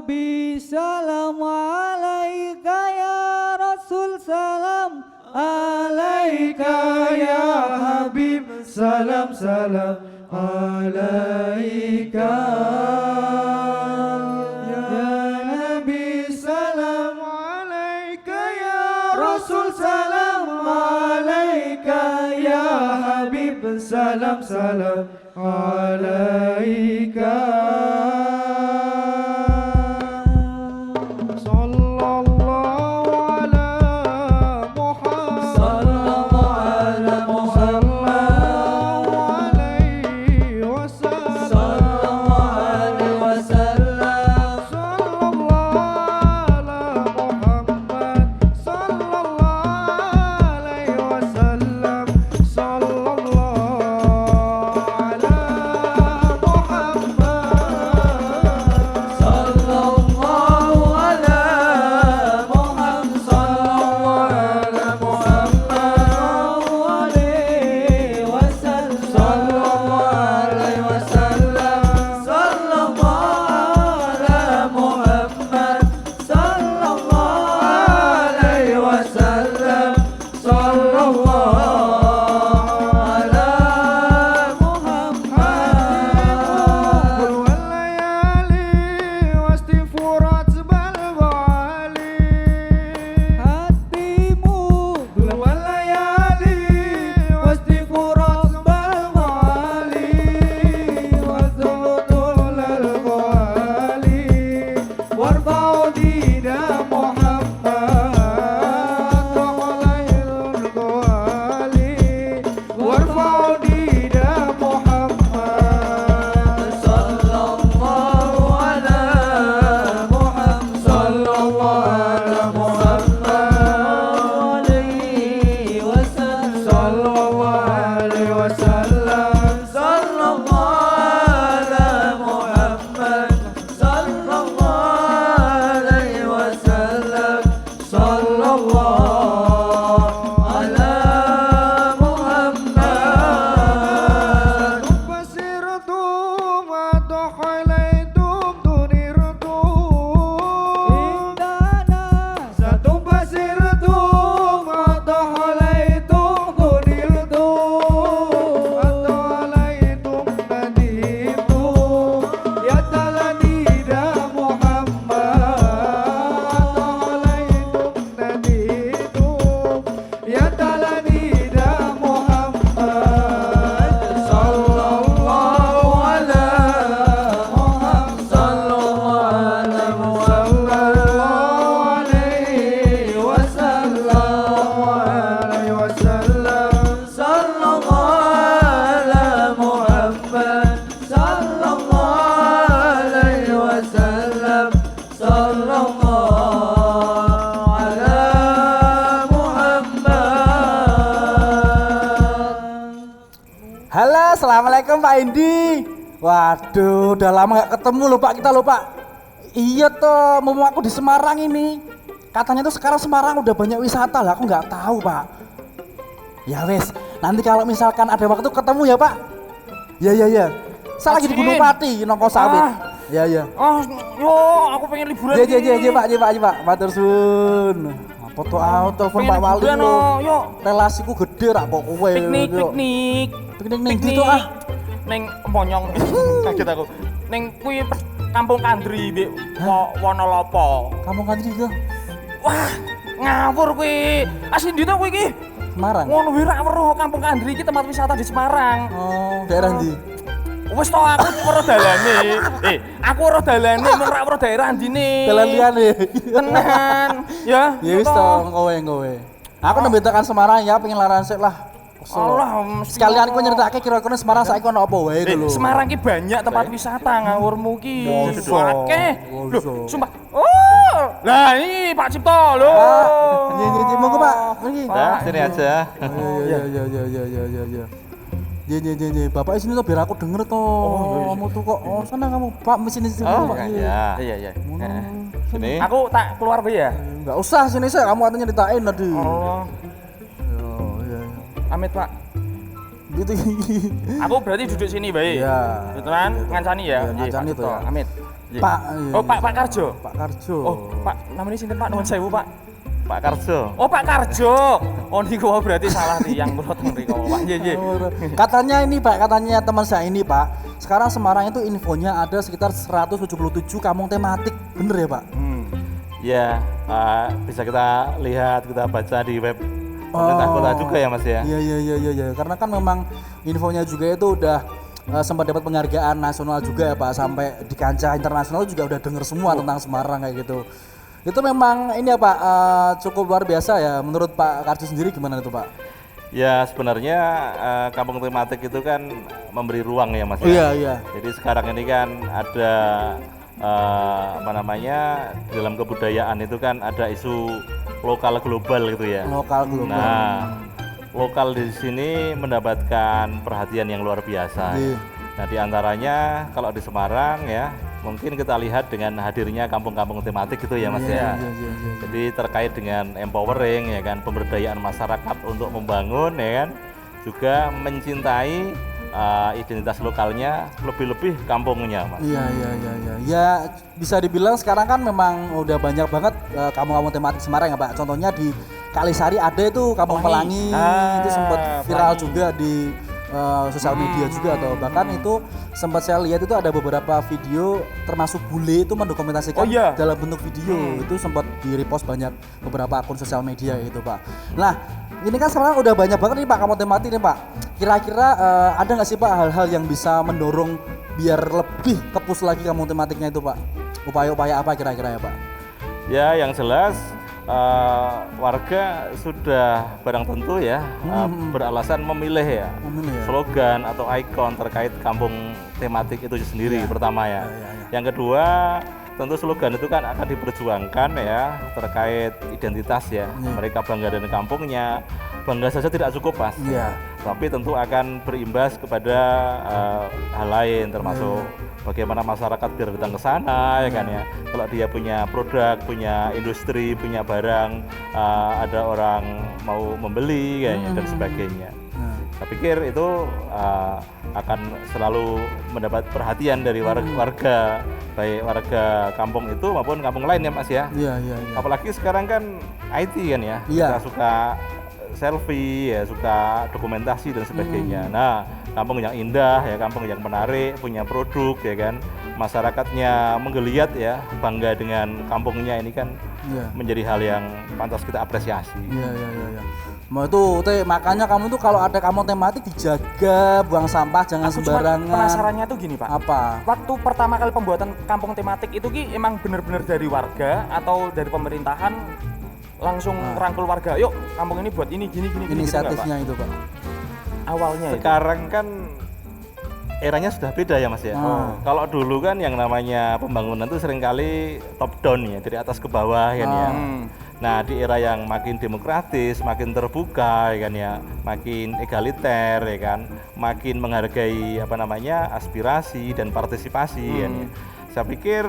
Nabi salam alaika ya Rasul salam alaika ya Habib salam salam alaika ya Nabi salam alaika ya Rasul salam alaika ya Habib salam salam alaika Halo, assalamualaikum Pak Indi. Waduh, udah lama gak ketemu loh Pak, kita loh Pak. Iya toh, mau aku di Semarang ini. Katanya tuh sekarang Semarang udah banyak wisata lah, aku nggak tahu Pak. Ya wes, nanti kalau misalkan ada waktu ketemu ya Pak. Ya. Saya lagi di Gunung Pati, nongko sawit. Ya. Yo, aku pengen liburan. Pak, matur suwun. Foto telepon Pak Wali lo. Yo. Relasiku gede rak kok kowe. Piknik ning ndi to ah? Ning Monyong. Kaget aku. Ning kuwi Kampung Kandri mbek Wonolopo. Kampung Kandri to? Wah, ngawur kuwi. Asli ndi to kuwi iki? Semarang. Ngono wae ra weruh Kampung Kandri iki tempat wisata di Semarang. Oh, daerah ndi? Wis to aku weruh dalane. Aku weruh dalane, mung ra weruh daerah ndine. Dalan liyane. Tenan. Ya. Ya wis to, kowe. Aku nembe tekan Semarang ya, pengen laran sik lah. Allah, sekalian aku nyeritake kira-kira Semarang saiki ono apa wae lho. Semarang ki banyak tempat wisata ngawurmu ki. Akeh. Lho, sumpah. Lah ini Pak Cipto lho. Iya, monggo Pak. Mriki. Ya, sini aja. Iya. Bapak sini tuh biar aku denger toh. Kamu tuh kok sana kamu Pak mesin sini Pak. Iya. Sini. Aku tak keluar be ya. Enggak usah sini saya kamu katanya nyeritain tadi. Oh. Iya. Amit Pak. Gitu. Aku berarti duduk sini bae. Iya. Betulan ngancani ya. Ngancani tuh ya. Amit. Pak. Oh, Pak Karjo. Pak Karjo. Oh, Pak namanya sinten Pak? Nuwun sewu, Pak. Pak Karjo. Oh, Pak Karjo. Oh, niku berarti salah tiyang kula teng mriko, Pak. Nggih. Katanya ini Pak, katanya teman saya ini Pak. Sekarang Semarang itu infonya ada sekitar 177 kampung tematik. Bener ya, Pak? Ya, bisa kita lihat, kita baca di web pemerintah kota juga ya Mas ya. Iya. Karena kan memang infonya juga itu udah sempat dapat penghargaan nasional juga ya Pak, sampai di kancah internasional juga udah denger semua tentang Semarang kayak gitu. Itu memang ini ya Pak, cukup luar biasa ya. Menurut Pak Karjo sendiri gimana itu Pak? Ya sebenarnya kampung tematik itu kan memberi ruang ya Mas ya. Iya. Jadi sekarang ini kan ada dalam kebudayaan itu kan ada isu lokal global gitu ya. Lokal global. Nah, lokal di sini mendapatkan perhatian yang luar biasa. Iya. Nah, di antaranya kalau di Semarang ya, mungkin kita lihat dengan hadirnya kampung-kampung tematik gitu ya Mas ya. Iya. Jadi terkait dengan empowering ya kan, pemberdayaan masyarakat untuk membangun ya kan, juga mencintai identitas lokalnya, lebih-lebih kampungnya Mas. Iya. Ya bisa dibilang sekarang kan memang udah banyak banget kampung-kampung tematik Semarang ya Pak. Contohnya di Kalisari ada itu Kampung Pelangi, itu sempat viral juga di sosial media juga, atau bahkan itu sempat saya lihat itu ada beberapa video termasuk bule itu mendokumentasikan dalam bentuk video. Itu sempat di repost banyak beberapa akun sosial media itu Pak. Nah ini kan sekarang udah banyak banget nih Pak kampung tematik nih Pak. Kira-kira ada nggak sih Pak hal-hal yang bisa mendorong biar lebih kepus lagi kampung tematiknya itu Pak? Upaya-upaya apa kira-kira ya Pak? Ya yang jelas warga sudah barang tentu ya beralasan memilih ya slogan atau ikon terkait kampung tematik itu sendiri pertama ya. Yang kedua tentu slogan itu kan akan diperjuangkan ya terkait identitas ya. Mereka bangga dengan kampungnya, bangga saja tidak cukup Mas. Tapi tentu akan berimbas kepada hal lain termasuk bagaimana masyarakat biar datang ke sana ya kan ya. Kalau dia punya produk, punya industri, punya barang, ada orang mau membeli kayaknya dan sebagainya. Saya pikir itu akan selalu mendapat perhatian dari warga, baik warga kampung itu maupun kampung lain ya Mas ya. Iya. Apalagi sekarang kan IT kan ya, kita suka selfie ya, suka dokumentasi dan sebagainya. Nah, kampung yang indah ya, kampung yang menarik, punya produk ya kan, masyarakatnya menggeliat ya, bangga dengan kampungnya, ini kan menjadi hal yang pantas kita apresiasi. Iya. Mau itu makanya kamu tuh kalau ada kampung tematik dijaga, buang sampah jangan sembarangan. Penasarannya tuh gini Pak. Apa? Waktu pertama kali pembuatan kampung tematik itu Ki emang bener-bener dari warga atau dari pemerintahan langsung rangkul warga, yuk kampung ini buat ini gini inisiatifnya gitu, itu Pak. Awalnya sekarang itu kan eranya sudah beda ya Mas ya. Kalau dulu kan yang namanya pembangunan itu seringkali top down ya, dari atas ke bawah kan ya. Nah di era yang makin demokratis, makin terbuka ya kan ya, makin egaliter ya kan, makin menghargai aspirasi dan partisipasi kan ya. Saya pikir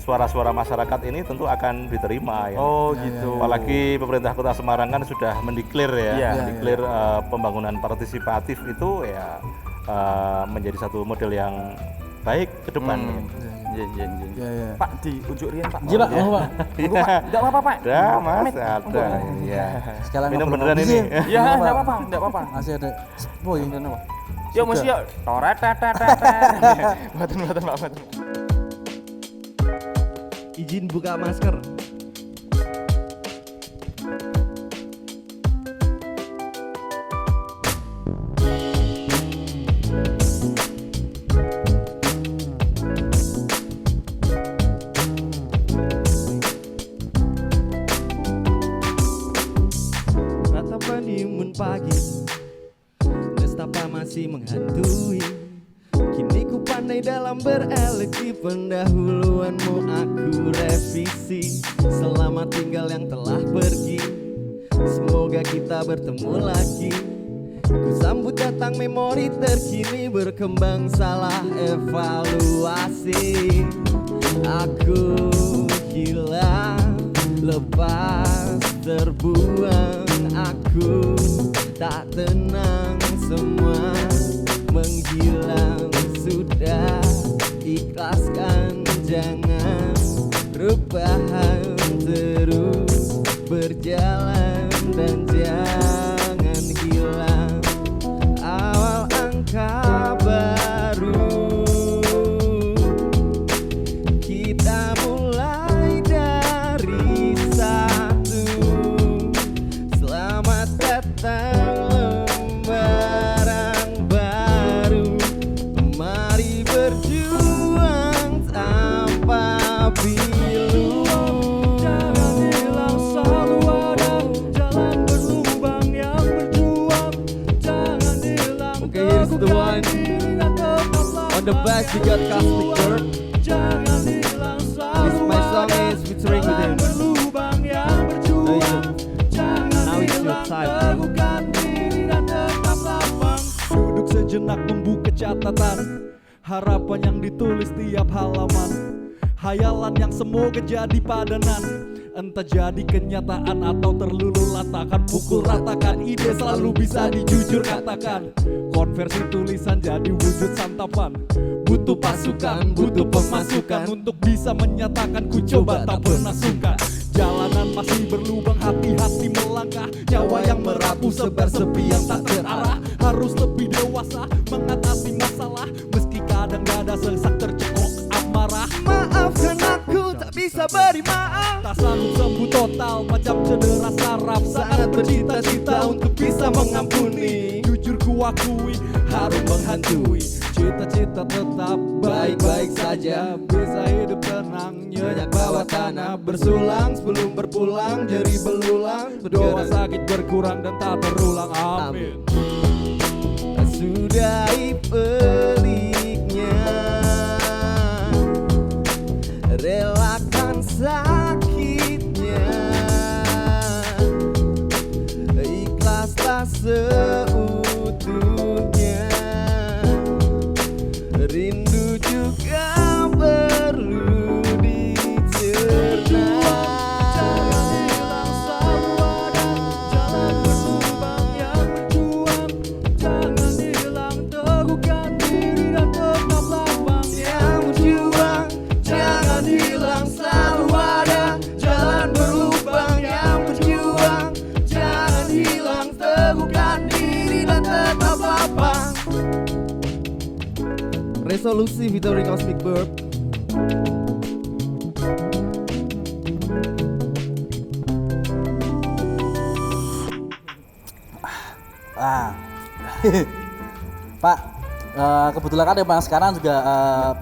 suara-suara masyarakat ini tentu akan diterima ya. Oh gitu. Apalagi pemerintah Kota Semarang kan sudah mendeklar ya, mendeklar pembangunan partisipatif itu ya menjadi satu model yang baik ke depan. Iya. Pak diujuk rian Pak. Iya Pak, Pak. Enggak apa-apa Pak. Ada Mas, ada. Iya. Sekalian minum beneran ini. Iya, enggak apa-apa. Masih ada. Oh, iya. Yuk mesti yuk. Toret. Baten Pak. Izin buka masker. Ratapan pagi, nestapa masih menghantui. Kini ku pandai dalam bereleki, pendahuluanmu aku revisi. Selamat tinggal yang telah pergi, semoga kita bertemu lagi. Ku sambut datang memori terkini, berkembang salah evaluasi. Aku hilang, lepas terbuang. Aku tak tenang, semua menghilang. Sudah ikhlaskan jangan rebahan, terus berjalan dan jangan hilang awal angka baru. Kita mulai dari satu. Selamat datang lembaran baru. Mari berjuang tanpa pilu. Jangan hilang, selalu ada jalan berlubang yang berjuang. Jangan hilang, Okay, here's the one. diri dan tetaplah On the back we got Cosmic Bird. Jangan hilang, selalu This my song ada is featuring with jalan him. berlubang yang berjuang. Jangan Now it's your hilang, time. teguhkan diri dan tetap lapang. Duduk sejenak membuka catatan, harapan yang ditulis tiap halaman, hayalan yang semoga jadi padanan. Entah jadi kenyataan atau terlulu latakan, pukul ratakan ide selalu bisa dijujur katakan. Konversi tulisan jadi wujud santapan. Butuh pasukan, butuh pemasukan untuk bisa menyatakan ku coba tak pernah suka. Jalanan masih berlubang, hati-hati melangkah. Nyawa yang merapu, sebar sepi yang tak terarah. Harus lebih dewasa mengatasi masalah, meski kadang dada sesak tercekok amarah. Maafkan aku tak bisa beri maaf. Tak sanggup sembuh total macam cedera saraf. Sangat bercita-cita untuk bisa mengampuni. Jujur ku akui harus menghantui. Cita-cita tetap baik-baik saja. Bisa hidup tenang nyenyak bawah tanah. Bersulang sebelum berpulang, jeri belulang. Berdoa sakit berkurang dan tak terulang, amin. Sudahi peliknya, relakan sakitnya, ikhlaslah seutuhnya. Rindu juga perlu dicerna. Jangan hilang, selalu ada jalan berlubang yang berjuang. Jangan hilang, teguhkan diri dan tetap lapang. Yang berjuang, jangan hilang, selalu ada jalan berlubang. Yang berjuang, jangan hilang, teguhkan diri dan tetap lapang. Resolusi Victory Cosmic Bird. Ah. Pak, kebetulan kan emang sekarang juga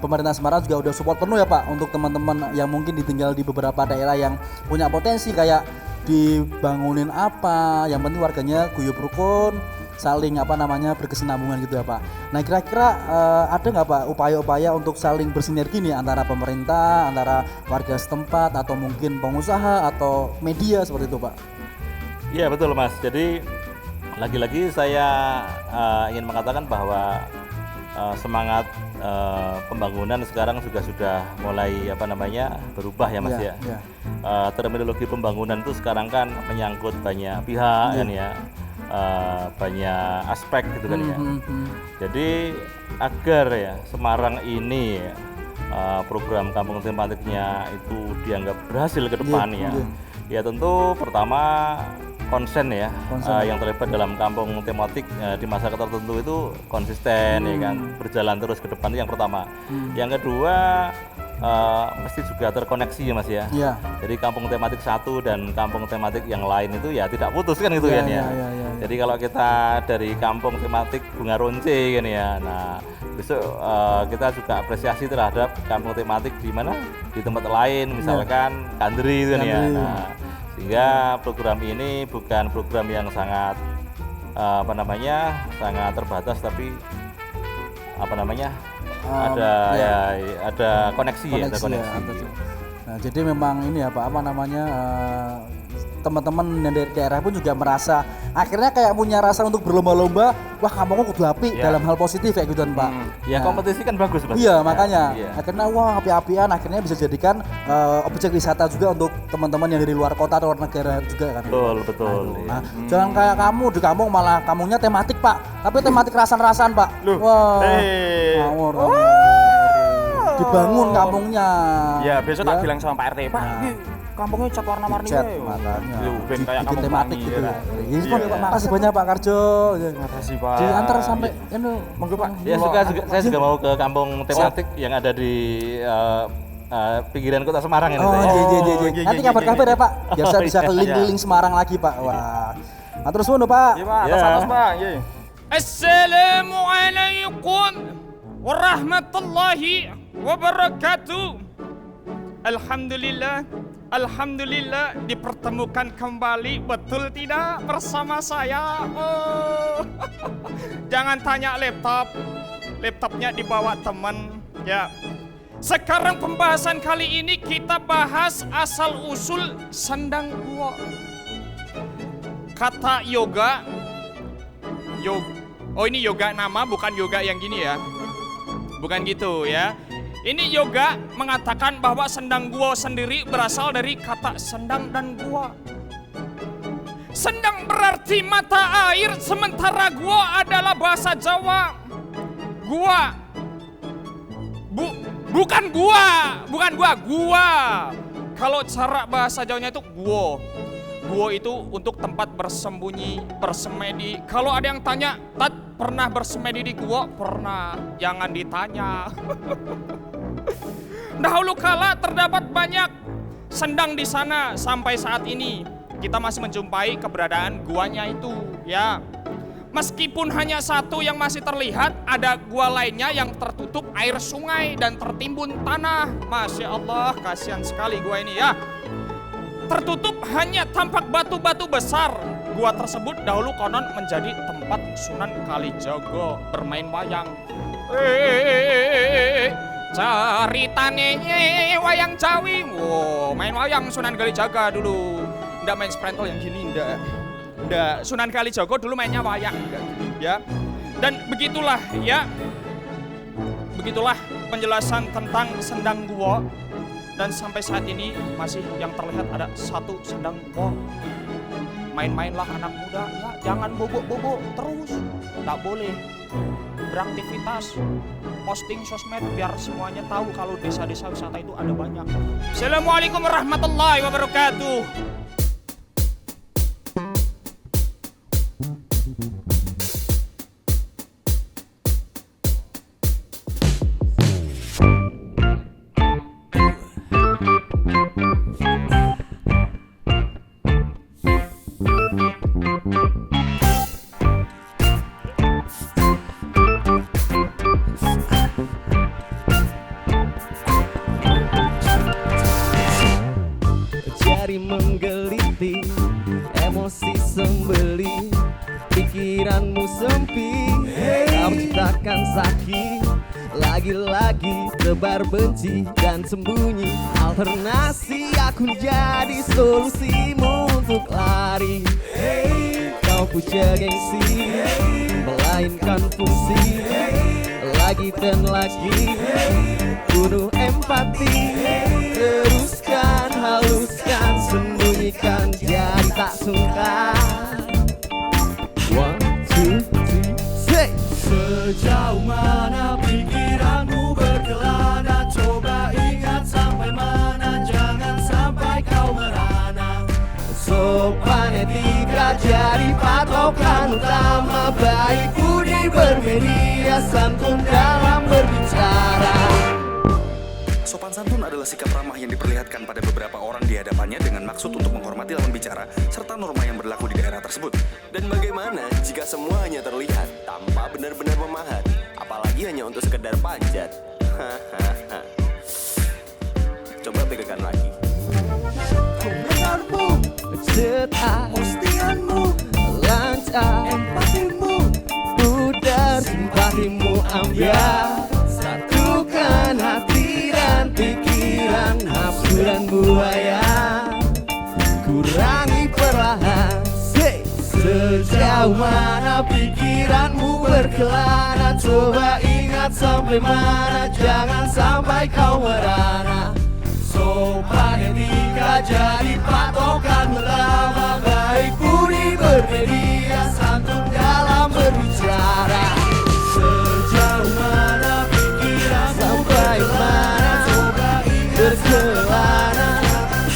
pemerintah Semarang juga udah support penuh ya Pak untuk teman-teman yang mungkin ditinggal di beberapa daerah yang punya potensi kayak dibangunin apa, yang penting warganya guyup rukun, saling berkesinambungan gitu ya Pak. Nah kira-kira ada nggak Pak upaya-upaya untuk saling bersinergi nih antara pemerintah, antara warga setempat atau mungkin pengusaha atau media seperti itu Pak? Iya betul Mas. Jadi lagi-lagi saya ingin mengatakan bahwa semangat pembangunan sekarang juga sudah mulai berubah ya Mas ya. Terminologi pembangunan itu sekarang kan menyangkut banyak pihak kan ya. Banyak aspek gitu kan ya. Jadi agar ya Semarang ini program kampung tematiknya itu dianggap berhasil ke depan ya tentu pertama konsen ya yang terlibat dalam kampung tematik di masa tertentu itu konsisten ya kan, berjalan terus ke depan itu yang pertama. Yang kedua mesti juga terkoneksi ya Mas ya. Jadi kampung tematik satu dan kampung tematik yang lain itu ya tidak putus kan gitu kan ya. Jadi kalau kita dari kampung tematik Bunga Ronce kan ya, nah besok kita juga apresiasi terhadap kampung tematik di mana di tempat lain misalkan Kandri itu kan ya. Nah, sehingga program ini bukan program yang sangat sangat terbatas, tapi ada koneksi ya, ada koneksi. Nah, jadi memang ini ya Pak, teman-teman dari daerah pun juga merasa akhirnya kayak punya rasa untuk berlomba-lomba, wah kampungku kudu api dalam hal positif kayak gitu kan Pak. Ya kompetisi kan bagus Pak. Iya makanya akhirnya wah api-apian akhirnya bisa dijadikan objek wisata juga untuk teman-teman yang dari luar kota atau luar negara juga kan. Betul. Nah, jangan kayak kamu di kampung malah kampungnya tematik Pak, tapi tematik rasan-rasan Pak. Loh, wah. ngawur. dibangun kampungnya. Ya besok tak bilang sama Pak RT, Pak, Nah. ini kampungnya cat warna-warni Cat ya. makanya. Ben kayak Bikin kampung tematik Pelangi, gitu. ya. Ini Iya. Pak, makasih banyak Pak Karjo. Makasih, Pak. Diantar sampai anu. Monggo, Pak. Ya saya juga mau ke kampung tematik yang ada di pinggiran kota Semarang ini. Oh, Pak. iya. Nanti kabar-kabar ya Pak. Biar saya bisa Iya. keliling-keliling Semarang lagi Pak. Wah. Matur suwun Pak. Iya, Pak. Ya. Atas Pak. Iya. Assalamualaikum warahmatullahi wabarakatuh. Alhamdulillah dipertemukan kembali, betul tidak, bersama saya. Oh. Jangan tanya laptopnya dibawa teman ya. Sekarang pembahasan kali ini kita bahas asal usul sandang gua. Kata yoga. Oh, ini yoga nama, bukan yoga yang gini ya. Bukan gitu ya. Ini yoga mengatakan bahwa sendang gua sendiri berasal dari kata sendang dan gua. Sendang berarti mata air, sementara gua adalah bahasa Jawa. Gua. Bukan gua. Kalau cara bahasa Jawanya itu gua. Gua itu untuk tempat bersembunyi, bersemedi. Kalau ada yang tanya, Tat, pernah bersemedi di gua? Pernah. Jangan ditanya. Dahulu kala terdapat banyak sendang di sana. Sampai saat ini kita masih menjumpai keberadaan guanya itu, ya. Meskipun hanya satu yang masih terlihat, ada gua lainnya yang tertutup air sungai dan tertimbun tanah. Masya Allah, kasihan sekali gua ini ya. Tertutup hanya tampak batu-batu besar. Gua tersebut dahulu konon menjadi tempat Sunan Kalijaga bermain wayang. Caritane wayang Jawi. Wow, main wayang Sunan Kalijaga dulu. Nggak main sprentol yang gini, nggak. Sunan Kalijaga dulu mainnya wayang, ya. Dan begitulah ya. Begitulah penjelasan tentang sendang gua. Dan sampai saat ini masih yang terlihat ada satu sendang gua. Main-mainlah anak muda, ya, jangan bobo-bobo terus. Tak boleh. Beraktivitas, posting sosmed biar semuanya tahu kalau desa-desa wisata itu ada banyak. Assalamualaikum warahmatullahi wabarakatuh. Jari menggeliti, emosi sembeli, pikiranmu sempit, kau ciptakan sakit. Lagi-lagi tebar benci dan sembunyi, alternasi aku jadi solusimu untuk lari. Kau puja gengsi, melainkan fungsi, lagi dan lagi bunuh empati. Teruskan, haluskan, sembunyikan, jadi tak sungkan. 1, 2, 3, say. Sejauh mana pikiranmu berkelana, coba ingat sampai mana, jangan sampai kau merana. Sopan etika jadi patokan utama, baik budi bermedia, santun dalam berbicara. Sopan santun adalah sikap ramah yang diperlihatkan pada beberapa orang di hadapannya dengan maksud untuk menghormati lawan bicara serta norma yang berlaku di daerah tersebut. Dan bagaimana jika semua hanya terlihat tanpa benar-benar memahat, apalagi hanya untuk sekedar panjat? Coba pikirkan lagi. Komentarmu, cetak, postinganmu, lancar, empatimu, pudar, simpatimu ambiar. Satukan hati dan pikiran, nafsu dan buaya, kurangi perlahan. Sejauh mana pikiranmu berkelana, coba ingat sampai mana, jangan sampai kau merana. Sopan etika jadi patokan utama, baik budi bermedia, santun dalam berbicara. Sejauh mana pikiranmu sampai mana. celana,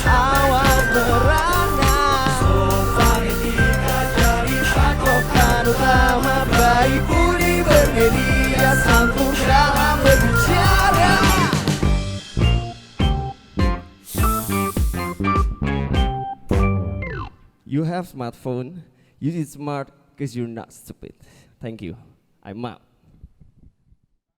awal merana. Sopan etika jadi patokan utama, baik budi bermedia, santun dalam berbicara. You have smartphone. Use it smart because you're not stupid. Thank you. I'm out.